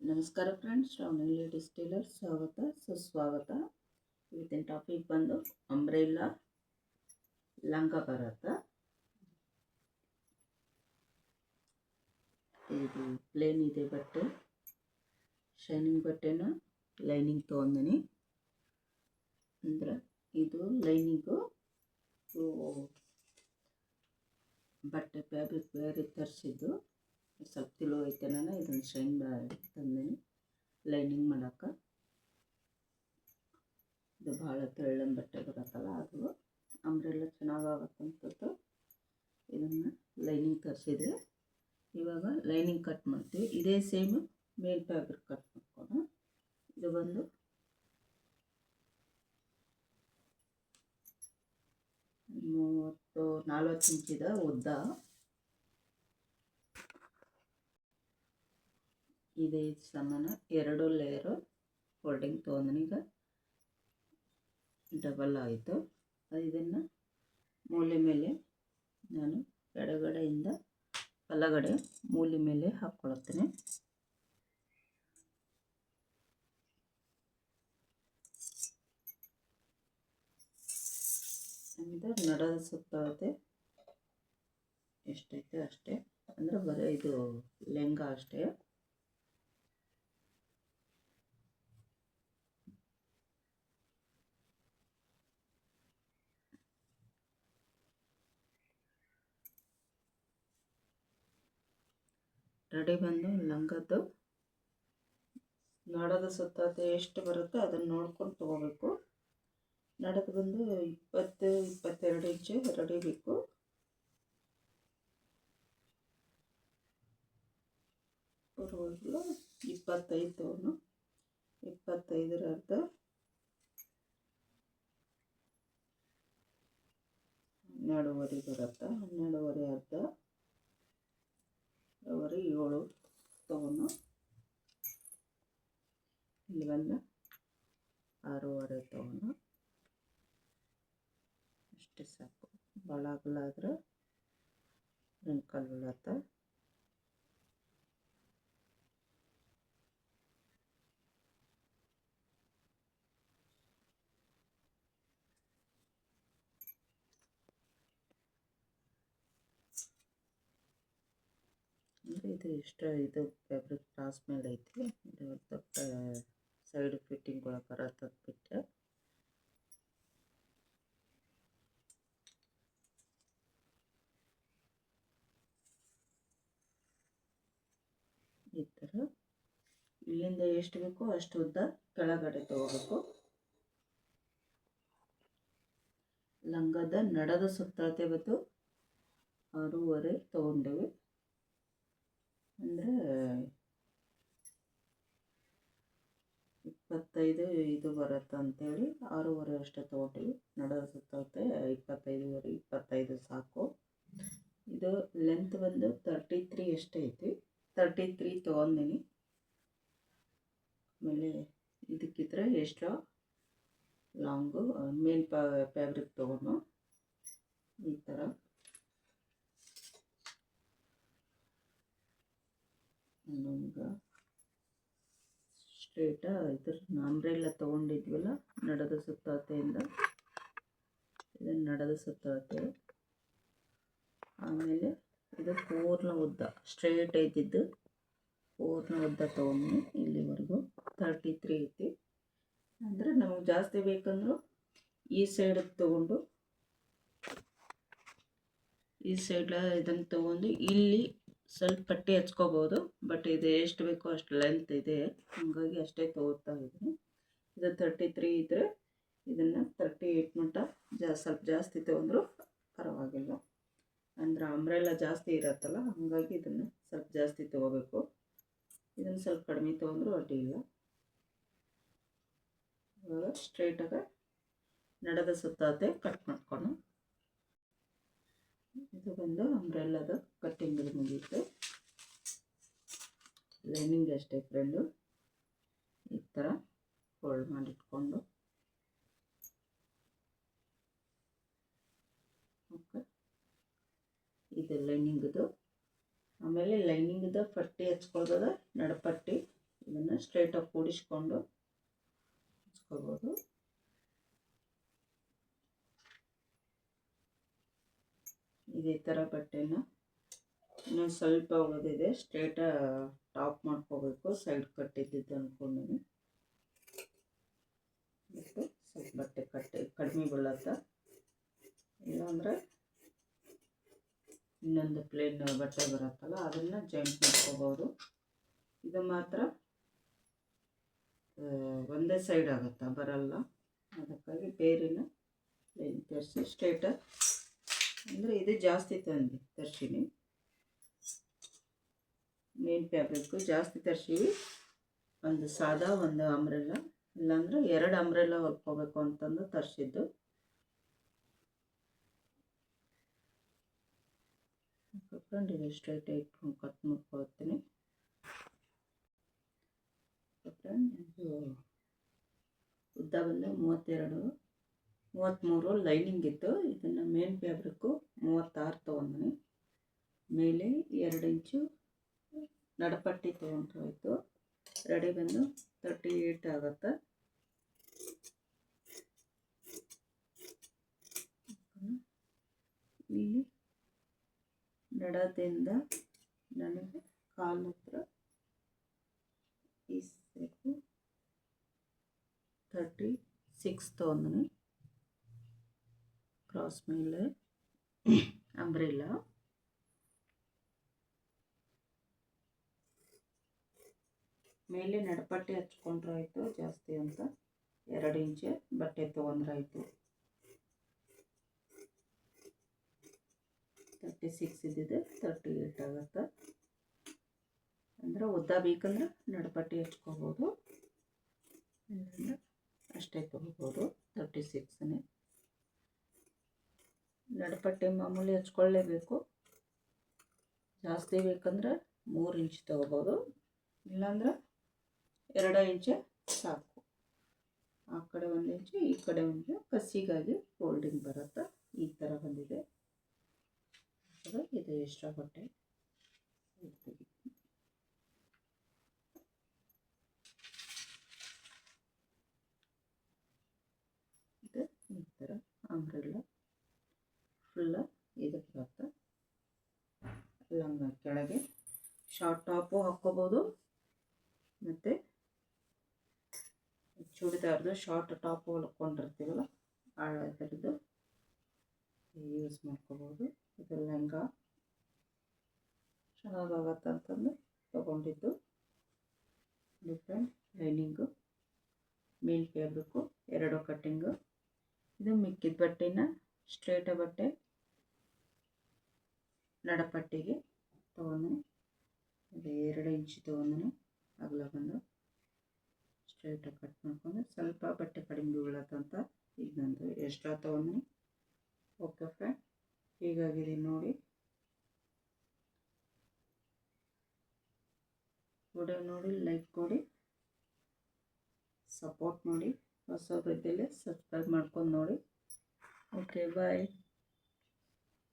ನಮಸ್ಕಾರ friends, Shravani ladies Taylor ಸ್ವಾಗತ ಸುಸ್ವಾಗತ. ಇವತ್ತಿನ ಟಾಪಿಕ್ ಬಂದು ಅಂಬ್ರೆಲ್ಲಾ ಲಂಗ ಬರುತ್ತೆ. ಇದು ಪ್ಲೇನ್ ಇದೆ ಬಟ್ಟೆ, ಶೈನಿಂಗ್ ಬಟ್ಟೆನ ಲೈನಿಂಗ್ ತೊಗೊಂಡಿನಿ. ಅಂದ್ರೆ ಇದು ಲೈನಿಂಗು ಬಟ್ಟೆ ಫ್ಯಾಬ್ರಿಕ್ ಬೇರೆ ತರಿಸಿದ್ದು. ಸ್ವಲ್ಪ ತಿಳು ಐತೆ, ನಾನು ಇದನ್ನು ಶೈನ್ ತಂದೀನಿ ಲೈನಿಂಗ್ ಮಾಡೋಕೆ. ಇದು ಭಾಳ ತೆಳ್ಳನ ಬಟ್ಟೆ ಬರುತ್ತಲ್ಲ, ಅದು ಅಂಬ್ರೆಲ್ಲ ಚೆನ್ನಾಗಾಗತ್ತಂತದ್ದು ಇದನ್ನು ಲೈನಿಂಗ್ ತರಿಸಿದೆ. ಇವಾಗ ಲೈನಿಂಗ್ ಕಟ್ ಮಾಡ್ತೀವಿ. ಇದೇ ಸೇಮ್ ಮೇಲ್ ಫ್ಯಾಬ್ರಿಕ್ ಕಟ್ ಮಾಡ್ಕೊಂಡು, ಇದು ಬಂದು 40 ಇಂಚಿದ ಉದ್ದ. ಇದೇ ಸಮಾನ 2 ಲೇಯರು ಫೋಲ್ಡಿಂಗ್ ತೊಗೊಂಡಿನಿ. ಈಗ ಡಬಲ್ ಆಯಿತು. ಇದನ್ನು ಮೂಲೆ ಮೇಲೆ ನಾನು ಎಡಗಡೆಯಿಂದ ಬಲಗಡೆ ಮೂಲೆ ಮೇಲೆ ಹಾಕ್ಕೊಳ್ತೇನೆ. ಅಂದರೆ ನಡದ ಸುತ್ತಳತೆ ಎಷ್ಟೈತೆ ಅಷ್ಟೇ, ಅಂದರೆ ಬರೀ ಇದು ಲೆಂಗ ಅಷ್ಟೇ. ರೆಡಿ ಬಂದು ಲಂಗದ್ದು ನಡದ ಸುತ್ತಳತೆ ಎಷ್ಟು ಬರುತ್ತೋ ಅದನ್ನು ನೋಡ್ಕೊಂಡು ತೊಗೋಬೇಕು. ನಡದು ಬಂದು 20-22 ಇಂಚು ರೆಡಿ ಬೇಕು. ಪರವಾಗಿಲ್ಲ 25 ತೊಗೊಂಡು 25ರ ಅರ್ಧ 12.5 ಬರುತ್ತೆ. 12.5 ಅರ್ಧ 7 ತೊಗೊಂಡು ಇಲ್ಲಿ ಬಂದು 6.5 ತೊಗೊಂಡು ಅಷ್ಟೇ ಸಾಕು. ಭಾಳ ಅಗಲ ಆದ್ರೆ ರಿಂಕಲ್ ಬೀಳತ್ತೆ. ಅಂದರೆ ಇದು ಇದು ಫ್ಯಾಬ್ರಿಕ್ ಕ್ರಾಸ್ ಮೇಲೆ ಐತಿ. ಇದು ದೊಡ್ಡ ಸೈಡ್ ಫಿಟ್ಟಿಂಗ್ ಒಳಗೆ ಬರತ್ತದ ಬಿಟ್ಟೆ. ಈ ಥರ ಇಲ್ಲಿಂದ ಎಷ್ಟು ಬೇಕೋ ಅಷ್ಟು ಉದ್ದ ಕೆಳಗಡೆ ತಗೋಬೇಕು. ಲಂಗದ ನಡದ ಸುತ್ತಳತೆ ಬಂದು 6.5 ತೊಗೊಂಡೇವೆ. ಅಂದರೆ 25 ಇದು ಬರುತ್ತೆ ಅಂತೇಳಿ 6.5 ಅಷ್ಟೇ ತೊಗೊಂಡಿವಿ. ನಡದ ಸುತ್ತಳತೆ 25 ಸಾಕು. ಇದು ಲೆಂತ್ ಬಂದು 33 ಅಷ್ಟೇ ಐತಿ. 33 ತೊಗೊಂಡಿನಿ. ಆಮೇಲೆ ಇದಕ್ಕಿದ್ರೆ ಎಕ್ಸ್ಟ್ರಾ ಲಾಂಗು ಮೇನ್ ಫ್ಯಾಬ್ರಿಕ್ ತೊಗೊಂಡು ಈ ಥರ ನಮ್ಗೆ ಸ್ಟ್ರೇಟ ಇದ್ರ ಅಂಬ್ರೆಲ್ಲ ತೊಗೊಂಡಿದ್ವಲ್ಲ ನಡದ ಸುತ್ತಳತೆಯಿಂದ, ಇದನ್ನು ನಡದ ಸುತ್ತಳತೆ. ಆಮೇಲೆ ಇದು ಪೂರ್ಣ ಉದ್ದ ಸ್ಟ್ರೇಟ್ ಐತಿದ್ದು ಪೂರ್ಣ ಉದ್ದ ತೊಗೊಂಡು ಇಲ್ಲಿವರೆಗೂ 33 ಐತಿ. ಅಂದರೆ ನಮಗೆ ಜಾಸ್ತಿ ಬೇಕಂದ್ರು ಈ ಸೈಡ್ ತೊಗೊಂಡು ಈ ಸೈಡ್ ಇದನ್ನು ತೊಗೊಂಡು ಇಲ್ಲಿ ಸ್ವಲ್ಪ ಪಟ್ಟಿ ಹಚ್ಕೋಬೋದು. ಬಟ್ ಇದು ಎಷ್ಟು ಬೇಕೋ ಅಷ್ಟು ಲೆಂತ್ ಇದೆ, ಹಾಗಾಗಿ ಅಷ್ಟೇ ತೊಗೋತಾ ಇದ್ದೀನಿ. ಇದು 33 ಇದ್ದರೆ ಇದನ್ನು 38 ಮಟ್ಟ ಸ್ವಲ್ಪ ಜಾಸ್ತಿ ತೊಗೊಂಡ್ರು ಪರವಾಗಿಲ್ಲ. ಅಂದ್ರೆ ಅಂಬ್ರೆಲ್ಲ ಜಾಸ್ತಿ ಇರತ್ತಲ್ಲ, ಹಾಗಾಗಿ ಇದನ್ನು ಸ್ವಲ್ಪ ಜಾಸ್ತಿ ತೊಗೋಬೇಕು. ಇದನ್ನು ಸ್ವಲ್ಪ ಕಡಿಮೆ ತೊಗೊಂಡ್ರು ಅಡ್ಡಿಲ್ಲ. ಇವಾಗ ಸ್ಟ್ರೈಟಾಗಿ ನಡದ ಸುತ್ತಳತೆ ಕಟ್ ಮಾಡ್ಕೊಂಡು, ಇದು ಬಂದು ಅಂಬ್ರೆಲ್ಲದ ಕಟ್ಟಿಂಗ್ ಮುಗೀತು. ಲೈನಿಂಗ್ ಅಷ್ಟೇ ಫ್ರೆಂಡು. ಈ ಥರ ಫೋಲ್ಡ್ ಮಾಡಿಟ್ಕೊಂಡು ಓಕೆ, ಇದು ಲೈನಿಂಗ್ದು. ಆಮೇಲೆ ಲೈನಿಂಗ್ದು ಪಟ್ಟಿ ಹಚ್ಕೊಳ್ಳೋದ ನಡಪಟ್ಟಿ ಇದನ್ನು ಸ್ಟ್ರೈಟಾಗಿ ಕೂಡಿಸ್ಕೊಂಡು ಹಚ್ಕೋಬೋದು. ಇದೇ ಥರ ಬಟ್ಟೆನ ಇನ್ನೊಂದು ಸ್ವಲ್ಪ ಉಳಿದಿದೆ, ಸ್ಟ್ರೈಟ ಟಾಪ್ ಮಾಡ್ಕೋಬೇಕು. ಸೈಡ್ ಕಟ್ಟಿದ್ದು ಅಂದ್ಕೊಂಡು ಮತ್ತು ಸ್ವಲ್ಪ ಬಟ್ಟೆ ಕಡಿಮೆ ಬೀಳತ್ತ, ಇಲ್ಲಾಂದರೆ ಇನ್ನೊಂದು ಪ್ಲೇನ್ ಬಟ್ಟೆ ಬರುತ್ತಲ್ಲ ಅದನ್ನು ಜಾಯಿಂಟ್ ಮಾಡ್ಕೋಬೋದು. ಇದು ಮಾತ್ರ ಒಂದೇ ಸೈಡ್ ಆಗುತ್ತಾ ಬರಲ್ಲ, ಅದಕ್ಕಾಗಿ ಬೇರೆನ ಪ್ಲೇನ್ ತರಿಸಿ ಸ್ಟ್ರೈಟ ಅಂದರೆ ಇದು ಜಾಸ್ತಿ ತರಿಸೀನಿ. ಮೇನ್ ಫ್ಯಾಬ್ರಿಕ್ಕು ಜಾಸ್ತಿ ತರಿಸೀವಿ. ಒಂದು ಸಾದಾ, ಒಂದು ಅಂಬ್ರೆಲ್ಲ, ಇಲ್ಲಾಂದರೆ 2 ಅಂಬ್ರೆಲ್ಲ ಹೊಲ್ಕೋಬೇಕು ಅಂತಂದು ತರಿಸಿದ್ದು. ಇದು ಸ್ಟ್ರೈಟ್ ಇಟ್ಕೊಂಡು ಕಟ್ ಮಾಡ್ಕೊಳ್ತೀನಿ. ಇದು ಉದ್ದ ಬಂದು 32, 33 ಲೈನಿಂಗ್ ಇತ್ತು. ಇದನ್ನು ಮೇನ್ ಫ್ಯಾಬ್ರಿಕ್ಕು 36 ತೊಗೊಂಡಿನಿ. ಮೇಲೆ 2 ಇಂಚು ನಡಪಟ್ಟಿ ತೊಗೊಂಡ್ರೆ ಆಯಿತು. ರೆಡಿ ಬಂದು 38 ಆಗುತ್ತೆ. ಇಲ್ಲಿ ನಡದಿಂದ ನನಗೆ ಕಾಲು ಹತ್ರ ಈ ಸೈಡು 36 ತೊಗೊಂಡಿನಿ. ಕ್ರಾಸ್ ಮೇಲೆ ಅಂಬ್ರೆಲ್ಲ ಮೇಲೆ ನಡಪಟ್ಟಿ ಹಚ್ಕೊಂಡ್ರೆ ಆಯಿತು. ಜಾಸ್ತಿ ಅಂತ 2 ಇಂಚು ಬಟ್ಟೆ ತೊಗೊಂಡ್ರೆ ಆಯಿತು. 36 ಇದ್ದಿದ್ದು 38 ಆಗುತ್ತೆ. ಅಂದರೆ ಉದ್ದ ಬೇಕಂದ್ರೆ ನಡಪಟ್ಟಿ ಹಚ್ಕೋಬೋದು, ಇಲ್ಲಾಂದ್ರೆ ಅಷ್ಟೇ ತೊಗೋಬೋದು. 36ನೇ ನಡಪಟ್ಟಿ ಮಾಮೂಲಿ ಹಚ್ಕೊಳ್ಳೇಬೇಕು. ಜಾಸ್ತಿ ಬೇಕಂದ್ರೆ 3 ಇಂಚ್ ತೊಗೋಬೋದು, ಇಲ್ಲಾಂದ್ರೆ 2 ಇಂಚು ಸಾಕು. ಆ ಕಡೆ 1 ಇಂಚು, ಈ ಕಡೆ 1 ಇಂಚು ಕಸಿಗಾಗಿ ಫೋಲ್ಡಿಂಗ್ ಬರುತ್ತೆ. ಈ ಥರ ಬಂದಿದೆ. ಇದು ಎಕ್ಸ್ಟ್ರಾ ಬಟ್ಟೆ ಇದು ಈ ಥರ ಅಂಬ್ರೆಲ್ಲ ಫುಲ್ಲ ಇದು ಬರುತ್ತೆ. ಲಂಗ ಕೆಳಗೆ ಶಾರ್ಟ್ ಟಾಪು ಹಾಕ್ಕೋಬೋದು, ಮತ್ತು ಚೂಡಿದಾರ್ದು ಶಾರ್ಟ್ ಟಾಪು ಹೊಲ್ಕೊಂಡಿರ್ತೀವಲ್ಲ ಆ ಥರದ್ದು ಯೂಸ್ ಮಾಡ್ಕೋಬೋದು. ಇದು ಲೆಹಂಗ ಚೆನ್ನಾಗಾಗತ್ತೆ ಅಂತಂದು ತೊಗೊಂಡಿದ್ದು. Different lining, main fabric, 2 cutting. ಇದು ಮಿಕ್ಕಿದ ಬಟ್ಟೆನ ಸ್ಟ್ರೇಟ ಬಟ್ಟೆ ನಡಪಟ್ಟಿಗೆ ತೊಗೊಂಡಿನಿ. ಇದು 2 ಇಂಚು ತೊಗೊಂಡಿನಿ. ಅಗಲ ಬಂದು ಸ್ಟ್ರೈಟಾಗಿ ಕಟ್ ಮಾಡ್ಕೊಂಡು ಸ್ವಲ್ಪ ಬಟ್ಟೆ ಕಡಿಮೆ ಬೀಳತ್ತಂತ ಇದೊಂದು ಎಕ್ಸ್ಟ್ರಾ ತೊಗೊಂಡಿನಿ. ಓಕೆ ಫ್ರೆಂಡ್, ಹೀಗಾಗಿದೆ ನೋಡಿ. ವಿಡಿಯೋ ನೋಡಿ ಲೈಕ್ ಕೊಡಿ, ಸಪೋರ್ಟ್ ಮಾಡಿ. ಹೊಸಬ್ರಿದ್ದಲ್ಲಿ ಸಬ್ಸ್ಕ್ರೈಬ್ ಮಾಡ್ಕೊಂಡು ನೋಡಿ. ಓಕೆ, ಬಾಯ್.